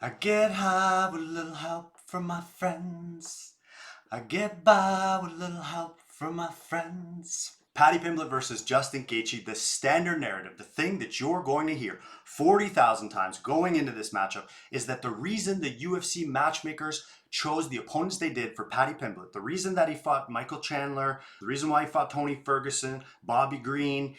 I get high with a little help from my friends. I get by with a little help from my friends. Paddy Pimblett versus Justin Gaethje, the standard narrative, the thing that you're going to hear 40,000 times going into this matchup is that the reason the UFC matchmakers chose the opponents they did for Paddy Pimblett, the reason that he fought Michael Chandler, the reason why he fought Tony Ferguson, Bobby Green,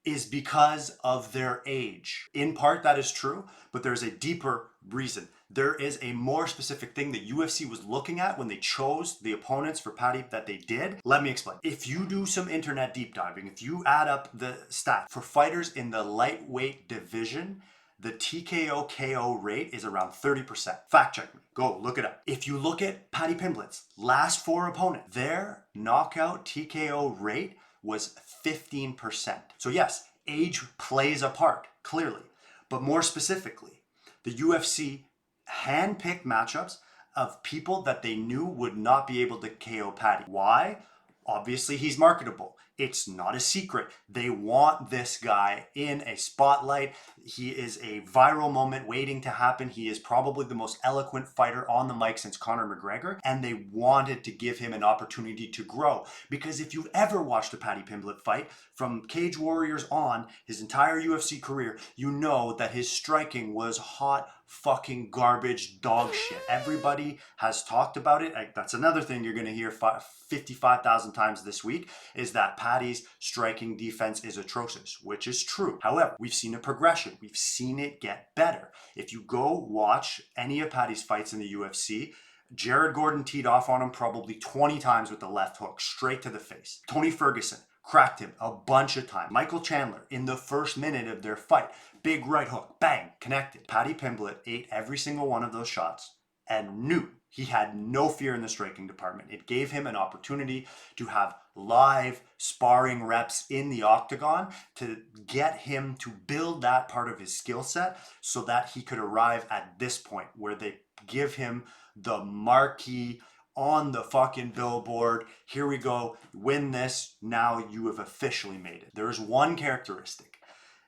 is because of their age. In part, that is true, but there's a deeper reason. There is a more specific thing that UFC was looking at when they chose the opponents for Paddy that they did. Let me explain. If you do some internet deep diving, if you add up the stats for fighters in the lightweight division, the TKO KO rate is around 30%. Fact check me. Go look it up. If you look at Paddy Pimblett's last four opponents, their knockout TKO rate was 15%. So yes, age plays a part, clearly. But more specifically, the UFC handpicked matchups of people that they knew would not be able to KO Paddy. Why? Obviously, he's marketable. It's not a secret. They want this guy in a spotlight. He is a viral moment waiting to happen. He is probably the most eloquent fighter on the mic since Conor McGregor, and they wanted to give him an opportunity to grow. Because if you've ever watched a Paddy Pimblett fight, from Cage Warriors on, his entire UFC career, you know that his striking was hot fucking garbage dog shit. Everybody has talked about it. That's another thing you're going to hear 55,000 times this week, is that Paddy's striking defense is atrocious, which is true. However, we've seen a progression. We've seen it get better. If you go watch any of Paddy's fights in the UFC, Jared Gordon teed off on him probably 20 times with the left hook, straight to the face. Tony Ferguson cracked him a bunch of times. Michael Chandler, in the first minute of their fight, big right hook, bang, connected. Paddy Pimblett ate every single one of those shots and knew he had no fear in the striking department. It gave him an opportunity to have live sparring reps in the octagon to get him to build that part of his skill set so that he could arrive at this point where they give him the marquee on the fucking billboard. Here we go. Win this. Now you have officially made it. There's one characteristic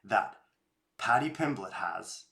that Paddy Pimblett has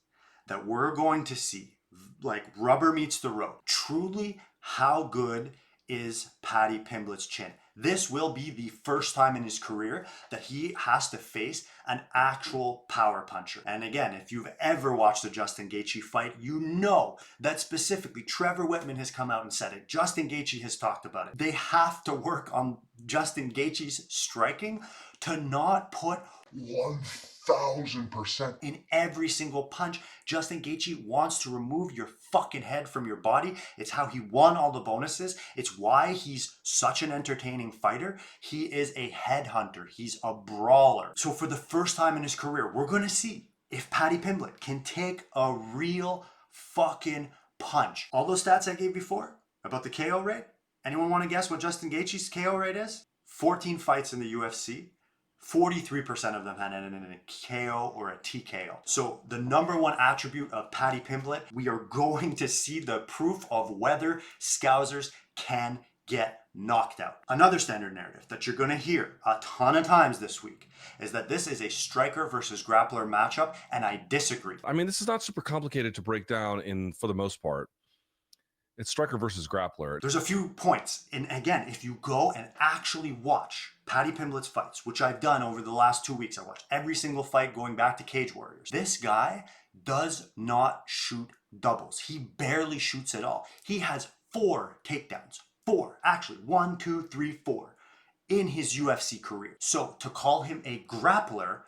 that we're going to see, like rubber meets the road. Truly, how good is Paddy Pimblett's chin? This will be the first time in his career that he has to face an actual power puncher. And again, if you've ever watched the Justin Gaethje fight, you know that specifically Trevor Whitman has come out and said it. Justin Gaethje has talked about it. They have to work on Justin Gaethje's striking to not put 1,000% in every single punch. Justin Gaethje wants to remove your fucking head from your body. It's how he won all the bonuses. It's why he's such an entertaining fighter. He is a headhunter. He's a brawler. So for the first time in his career, we're going to see if Paddy Pimblett can take a real fucking punch. All those stats I gave before about the KO rate, anyone want to guess what Justin Gaethje's KO rate is? 14 fights in the UFC. 43% of them had ended in a KO or a TKO. So the number one attribute of Paddy Pimblett, we are going to see the proof of whether Scousers can get knocked out. Another standard narrative that you're going to hear a ton of times this week is that this is a striker versus grappler matchup, and I disagree. I mean, this is not super complicated to break down for the most part. It's striker versus grappler. There's a few points. And again, if you go and actually watch Paddy Pimblett's fights, which I've done over the last 2 weeks, I watched every single fight going back to Cage Warriors. This guy does not shoot doubles. He barely shoots at all. He has 4 takedowns. 4, actually, 1, 2, 3, 4 in his UFC career. So to call him a grappler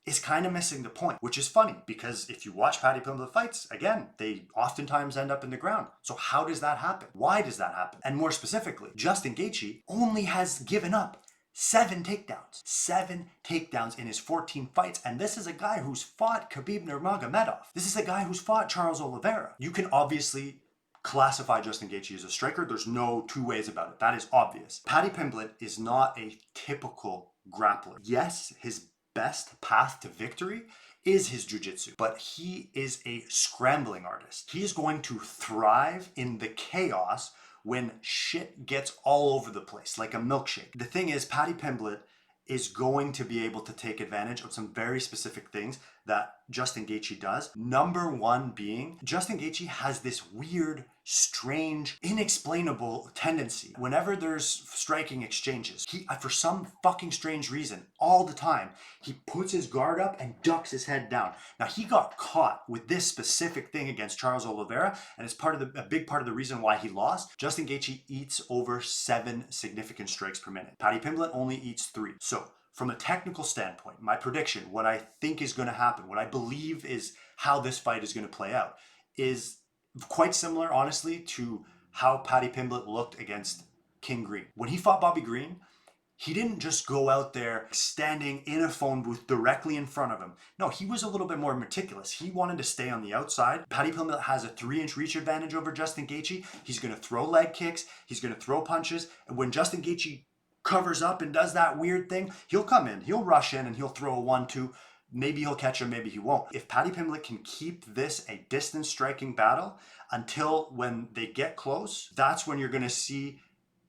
is kind of missing the point, which is funny because if you watch Paddy Pimblett fights, again, they oftentimes end up in the ground. So how does that happen? Why does that happen? And more specifically, Justin Gaethje only has given up 7 takedowns. 7 takedowns in his 14 fights. And this is a guy who's fought Khabib Nurmagomedov. This is a guy who's fought Charles Oliveira. You can obviously classify Justin Gaethje as a striker. There's no two ways about it. That is obvious. Paddy Pimblett is not a typical grappler. Yes, his best path to victory is his jiu-jitsu, but he is a scrambling artist. He is going to thrive in the chaos when shit gets all over the place, like a milkshake. The thing is, Paddy Pimblett is going to be able to take advantage of some very specific things that Justin Gaethje does. Number one being, Justin Gaethje has this weird, strange, inexplainable tendency. Whenever there's striking exchanges, he, for some fucking strange reason, all the time, he puts his guard up and ducks his head down. Now, he got caught with this specific thing against Charles Oliveira, and it's a big part of the reason why he lost. Justin Gaethje eats over 7 significant strikes per minute. Paddy Pimblett only eats 3. So, from a technical standpoint, my prediction, what I think is going to happen, what I believe is how this fight is going to play out, is quite similar, honestly, to how Paddy Pimblett looked against King Green. When he fought Bobby Green, he didn't just go out there standing in a phone booth directly in front of him. No, he was a little bit more meticulous. He wanted to stay on the outside. Paddy Pimblett has a 3-inch reach advantage over Justin Gaethje. He's going to throw leg kicks. He's going to throw punches. And when Justin Gaethje covers up and does that weird thing, he'll come in, he'll rush in, and he'll throw a 1-2. Maybe he'll catch him, maybe he won't. If Paddy Pimblett can keep this a distance striking battle until when they get close, that's when you're going to see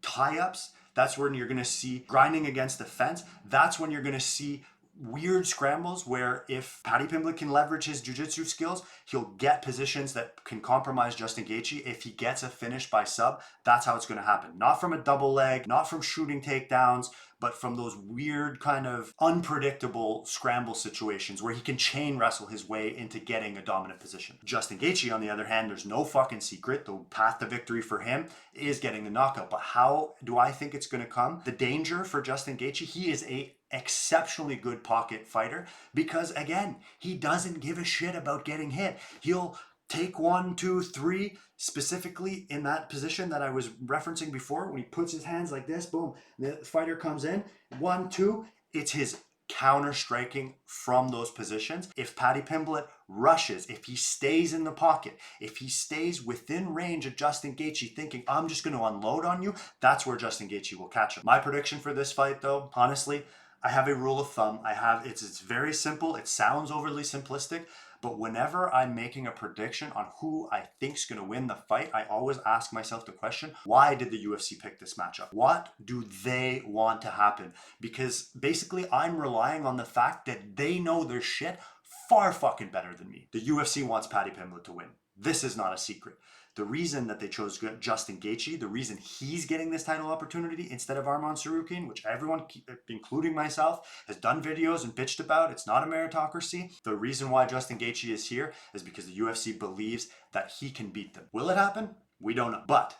tie-ups. That's when you're going to see grinding against the fence. That's when you're going to see weird scrambles where if Paddy Pimblett can leverage his jiu-jitsu skills, he'll get positions that can compromise Justin Gaethje. If he gets a finish by sub, that's how it's going to happen. Not from a double leg, not from shooting takedowns, but from those weird kind of unpredictable scramble situations where he can chain wrestle his way into getting a dominant position. Justin Gaethje, on the other hand, there's no fucking secret. The path to victory for him is getting the knockout. But how do I think it's going to come? The danger for Justin Gaethje, he is a exceptionally good pocket fighter because, again, he doesn't give a shit about getting hit. He'll take 1, 2, 3, specifically in that position that I was referencing before, when he puts his hands like this, boom, the fighter comes in, 1, 2, it's his counter striking from those positions. If Paddy Pimblett rushes, if he stays in the pocket, if he stays within range of Justin Gaethje thinking, I'm just going to unload on you, that's where Justin Gaethje will catch him. My prediction for this fight, though, honestly, I have a rule of thumb. It's very simple. It sounds overly simplistic, but whenever I'm making a prediction on who I think's going to win the fight, I always ask myself the question, why did the UFC pick this matchup? What do they want to happen? Because basically I'm relying on the fact that they know their shit far fucking better than me. The UFC wants Paddy Pimblett to win. This is not a secret. The reason that they chose Justin Gaethje, the reason he's getting this title opportunity instead of Arman Tsarukyan, which everyone, including myself, has done videos and bitched about, it's not a meritocracy. The reason why Justin Gaethje is here is because the UFC believes that he can beat them. Will it happen? We don't know. But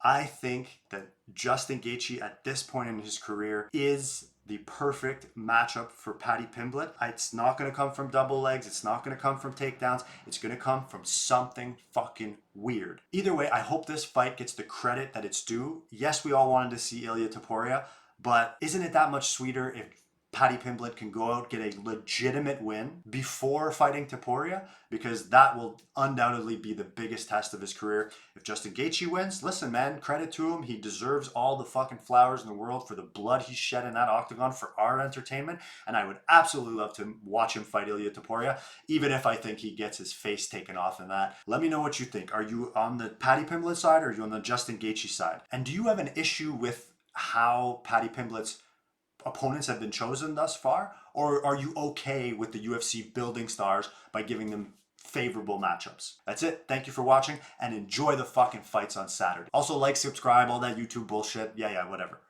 I think that Justin Gaethje at this point in his career is the perfect matchup for Paddy Pimblett. It's not going to come from double legs. It's not going to come from takedowns. It's going to come from something fucking weird. Either way, I hope this fight gets the credit that it's due. Yes, we all wanted to see Ilia Topuria, but isn't it that much sweeter if Paddy Pimblett can go out, get a legitimate win before fighting Topuria? Because that will undoubtedly be the biggest test of his career. If Justin Gaethje wins, listen, man, credit to him. He deserves all the fucking flowers in the world for the blood he shed in that octagon for our entertainment. And I would absolutely love to watch him fight Ilia Topuria, even if I think he gets his face taken off in that. Let me know what you think. Are you on the Paddy Pimblett side or are you on the Justin Gaethje side? And do you have an issue with how Paddy Pimblett's opponents have been chosen thus far, or are you okay with the UFC building stars by giving them favorable matchups? That's it. Thank you for watching and enjoy the fucking fights on Saturday. Also, like, subscribe, all that YouTube bullshit. Yeah, whatever.